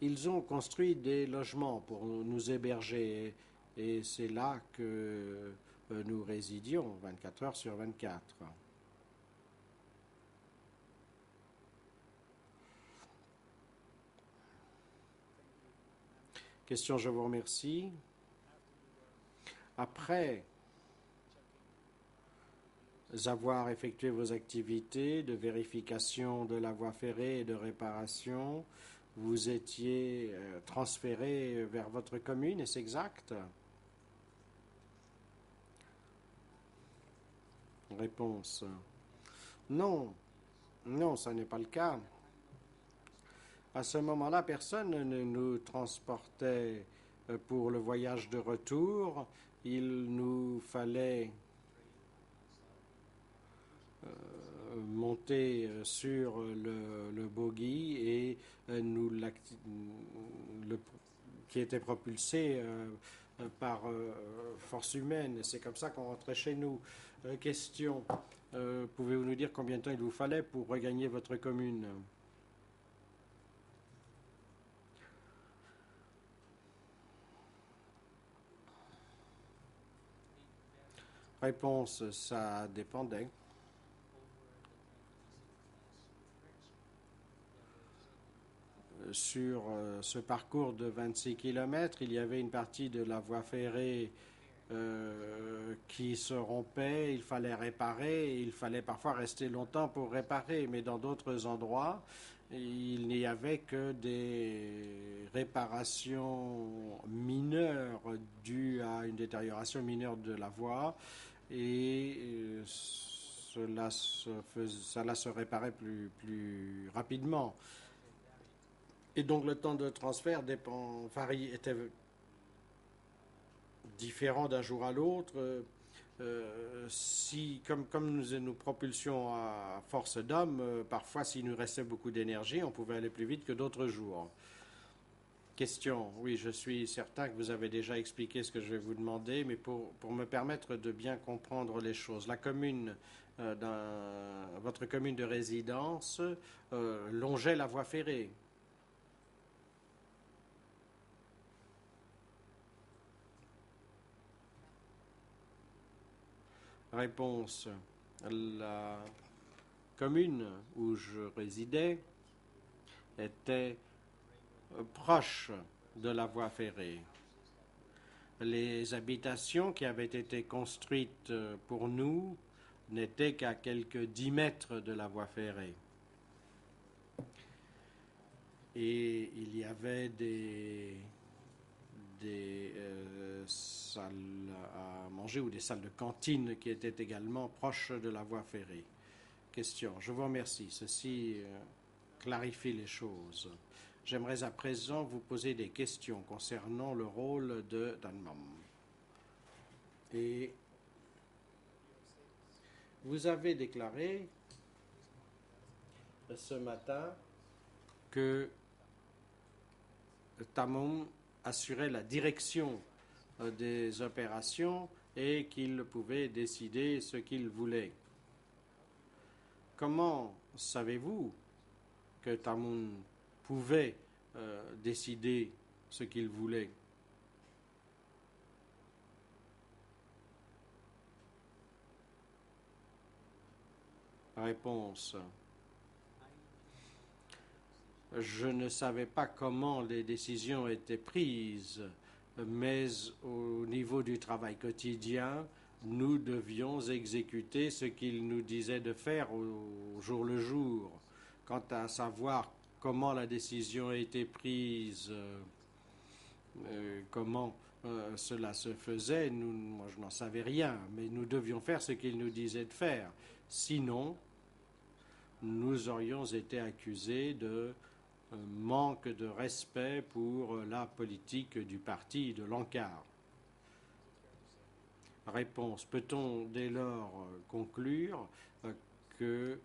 ils ont construit des logements pour nous héberger et c'est là que nous résidions 24 heures sur 24. Question, je vous remercie. Après avoir effectué vos activités de vérification de la voie ferrée et de réparation, vous étiez transféré vers votre commune, est-ce exact? Réponse. Non, non, ça n'est pas le cas. À ce moment-là, personne ne nous transportait pour le voyage de retour. Il nous fallait monter sur le bogie et qui était propulsé par force humaine. C'est comme ça qu'on rentrait chez nous. Question, pouvez-vous nous dire combien de temps il vous fallait pour regagner votre commune? Réponse, ça dépendait. Sur ce parcours de 26 km, il y avait une partie de la voie ferrée qui se rompait, il fallait réparer, il fallait parfois rester longtemps pour réparer, mais dans d'autres endroits, il n'y avait que des réparations mineures dues à une détérioration mineure de la voie et cela se réparait plus rapidement. Et donc le temps de transfert était différent d'un jour à l'autre. Comme nous propulsions à force d'homme, parfois s'il nous restait beaucoup d'énergie, on pouvait aller plus vite que d'autres jours. Question. Oui, je suis certain que vous avez déjà expliqué ce que je vais vous demander, mais pour me permettre de bien comprendre les choses, la commune, votre commune de résidence longeait la voie ferrée. Réponse. La commune où je résidais était proche de la voie ferrée. Les habitations qui avaient été construites pour nous n'étaient qu'à quelques 10 mètres de la voie ferrée. Et il y avait des salles à manger ou des salles de cantine qui étaient également proches de la voie ferrée. Question. Je vous remercie. Ceci clarifie les choses. J'aimerais à présent vous poser des questions concernant le rôle de Danmam. Et vous avez déclaré ce matin que Tamum assurait la direction des opérations et qu'il pouvait décider ce qu'il voulait. Comment savez-vous que Tamum pouvait décider ce qu'il voulait? Réponse. Je ne savais pas comment les décisions étaient prises, mais au niveau du travail quotidien, nous devions exécuter ce qu'il nous disait de faire au jour le jour. Quant à savoir comment la décision a été prise, comment cela se faisait, moi je n'en savais rien, mais nous devions faire ce qu'il nous disait de faire. Sinon, nous aurions été accusés de manque de respect pour la politique du parti de l'Ankar. Réponse. Peut-on dès lors conclure que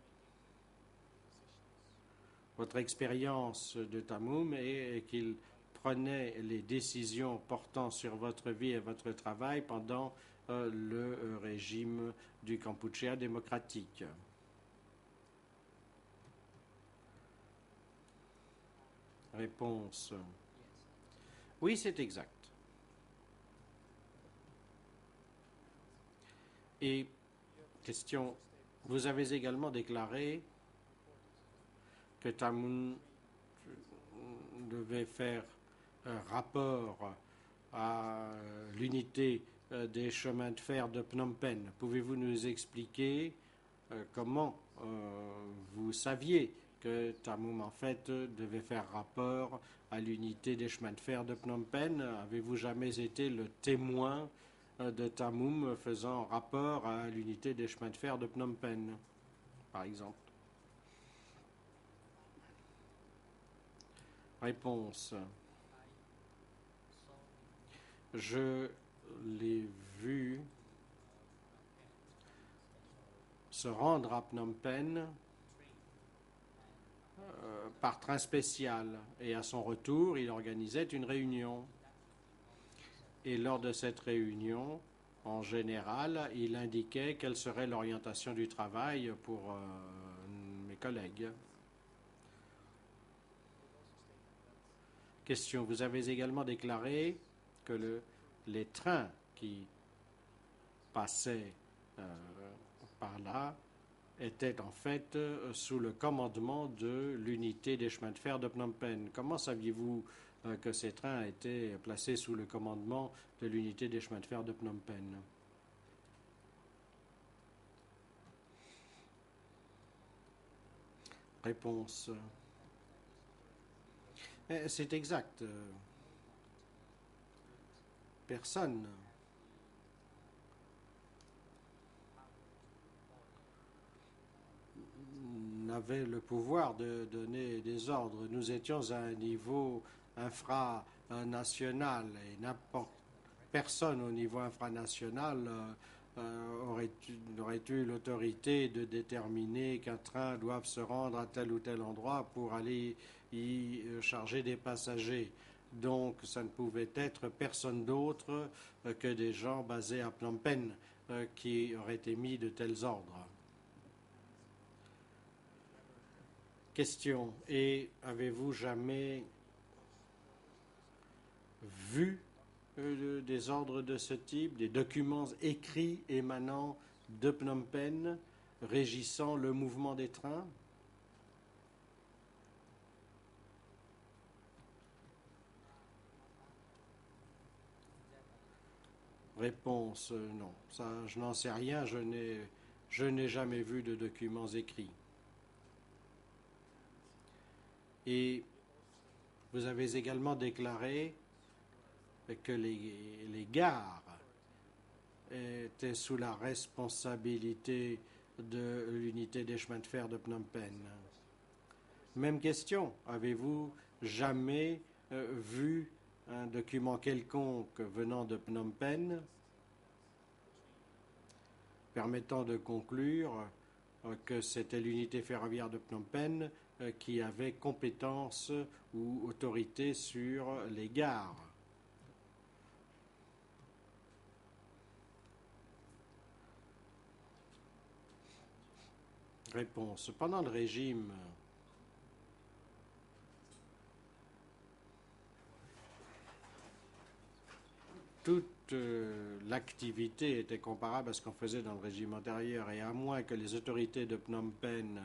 votre expérience de Tamum est qu'il prenait les décisions portant sur votre vie et votre travail pendant le régime du Kampuchea démocratique? Réponse. Oui, c'est exact. Et question, vous avez également déclaré que Tamoun devait faire un rapport à l'unité des chemins de fer de Phnom Penh. Pouvez-vous nous expliquer comment vous saviez que Tamoum, en fait, devait faire rapport à l'unité des chemins de fer de Phnom Penh? Avez-vous jamais été le témoin de Tamoum faisant rapport à l'unité des chemins de fer de Phnom Penh, par exemple? Réponse. Je l'ai vu se rendre à Phnom Penh par train spécial. Et à son retour, il organisait une réunion. Et lors de cette réunion, en général, il indiquait quelle serait l'orientation du travail pour mes collègues. Question. Vous avez également déclaré que les trains qui passaient par là étaient en fait sous le commandement de l'unité des chemins de fer de Phnom Penh. Comment saviez-vous que ces trains étaient placés sous le commandement de l'unité des chemins de fer de Phnom Penh? Réponse. C'est exact. Personne n'avait le pouvoir de donner des ordres. Nous étions à un niveau infranational et personne au niveau infranational aurait eu l'autorité de déterminer qu'un train doive se rendre à tel ou tel endroit pour aller y charger des passagers. Donc, ça ne pouvait être personne d'autre que des gens basés à Phnom Penh qui auraient émis de tels ordres. Question. Et avez-vous jamais vu des ordres de ce type, des documents écrits émanant de Phnom Penh régissant le mouvement des trains? Réponse non. Ça, je n'en sais rien. Je n'ai jamais vu de documents écrits. Et vous avez également déclaré que les gares étaient sous la responsabilité de l'unité des chemins de fer de Phnom Penh. Même question. Avez-vous jamais vu un document quelconque venant de Phnom Penh permettant de conclure que c'était l'unité ferroviaire de Phnom Penh qui avait compétence ou autorité sur les gares? Réponse. Pendant le régime, toute l'activité était comparable à ce qu'on faisait dans le régime antérieur, et à moins que les autorités de Phnom Penh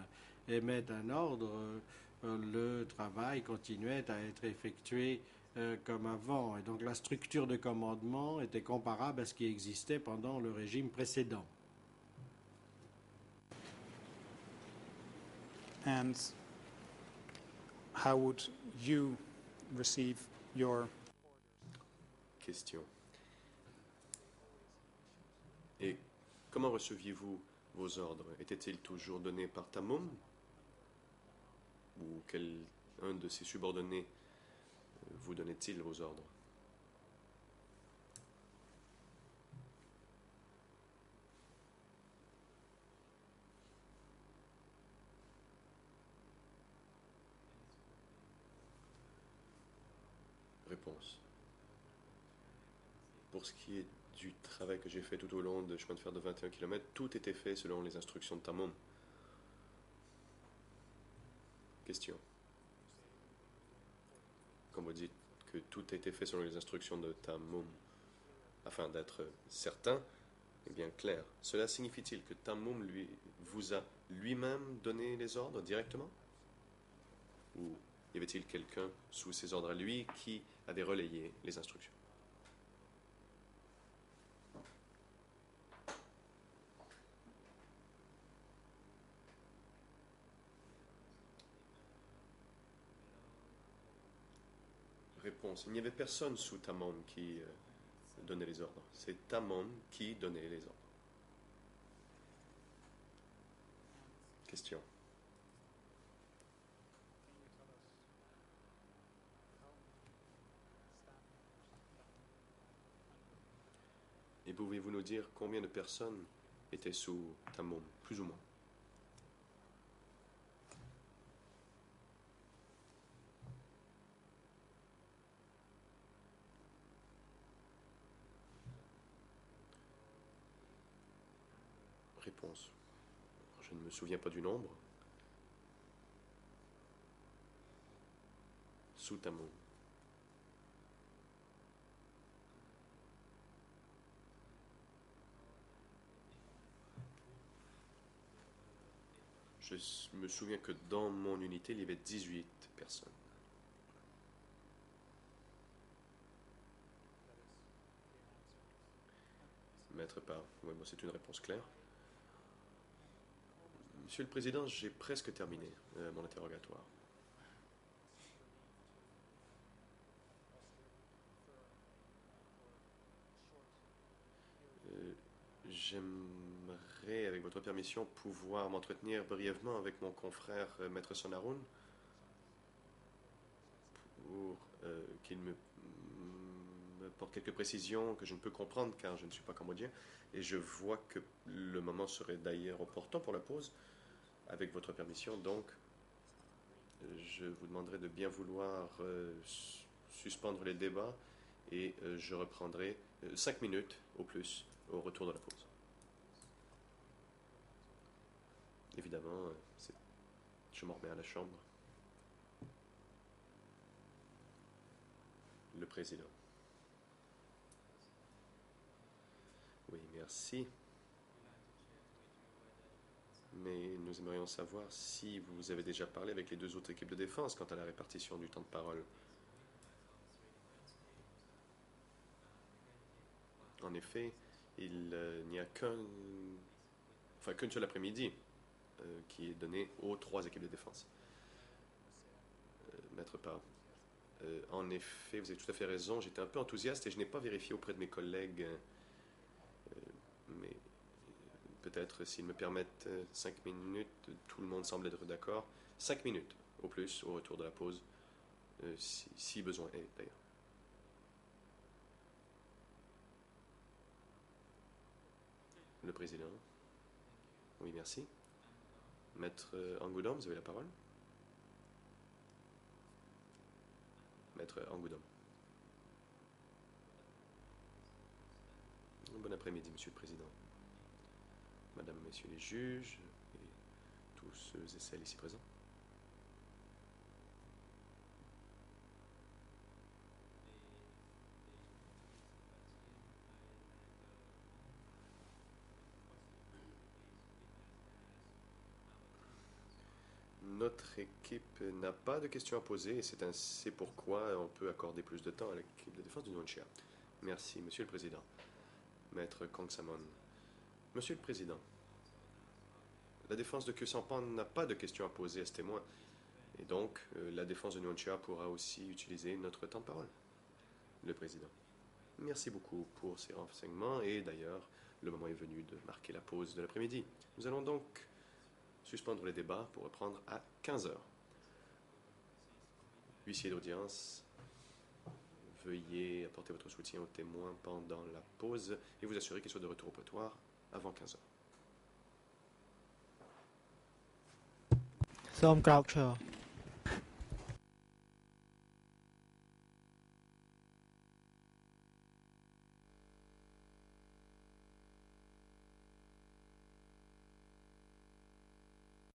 émettent un ordre, le travail continuait à être effectué comme avant. Et donc la structure de commandement était comparable à ce qui existait pendant le régime précédent. And how would you receive your... Question. Et comment receviez-vous vos ordres? Étaient-ils toujours donnés par Tamoum? Ou un de ses subordonnés vous donnait-il vos ordres? Réponse. Pour ce qui est du travail que j'ai fait tout au long de chemin de fer de 21 km, tout était fait selon les instructions de Tamoum. Question. dites que tout a été fait selon les instructions de Tammum afin d'être certain, eh bien clair. Cela signifie-t-il que Tammum vous a lui-même donné les ordres directement? Ou y avait-il quelqu'un sous ses ordres à lui qui avait relayé les instructions? Réponse. Il n'y avait personne sous Tammum qui donnait les ordres. C'est Tammum qui donnait les ordres. Question. Et pouvez-vous nous dire combien de personnes étaient sous Tammum, plus ou moins? Réponse. Je ne me souviens pas du nombre. Sous Tammum. Je me souviens que dans mon unité, il y avait 18 personnes. Maître par. Oui, bon, c'est une réponse claire. Monsieur le Président, j'ai presque terminé mon interrogatoire. J'aimerais, avec votre permission, pouvoir m'entretenir brièvement avec mon confrère Maître Sonaroun pour qu'il me porte quelques précisions que je ne peux comprendre car je ne suis pas cambodgien et je vois que le moment serait d'ailleurs opportun pour la pause. Avec votre permission, donc, je vous demanderai de bien vouloir suspendre les débats et je reprendrai 5 minutes au plus au retour de la pause. Évidemment, je m'en remets à la chambre. Le Président. Oui, merci. Mais nous aimerions savoir si vous avez déjà parlé avec les deux autres équipes de défense quant à la répartition du temps de parole. En effet, il n'y a qu'une seule après-midi qui est donnée aux 3 équipes de défense. Maître Parr. En effet, vous avez tout à fait raison. J'étais un peu enthousiaste et je n'ai pas vérifié auprès de mes collègues. Mais peut-être, s'ils me permettent 5 minutes, tout le monde semble être d'accord. 5 minutes au plus au retour de la pause, si besoin est d'ailleurs. Le Président. Oui, merci. Maître Angoudom, vous avez la parole. Maître Angoudom. Bon après-midi, Monsieur le Président. Madame, Messieurs les juges et tous ceux et celles ici présents. Notre équipe n'a pas de questions à poser et c'est pourquoi on peut accorder plus de temps à l'équipe de défense du Nuanchia. Merci, Monsieur le Président. Maître Kongsamon. Monsieur le Président, la défense de Kyosampan n'a pas de questions à poser à ce témoin. Et donc, la défense de Nuanchia pourra aussi utiliser notre temps de parole. Le Président. Merci beaucoup pour ces renseignements et d'ailleurs, le moment est venu de marquer la pause de l'après-midi. Nous allons donc suspendre les débats pour reprendre à 15 heures. Huissier d'audience, veuillez apporter votre soutien aux témoins pendant la pause et vous assurer qu'ils soient de retour au prétoire avant 15 heures. សូមក្រោកឈរ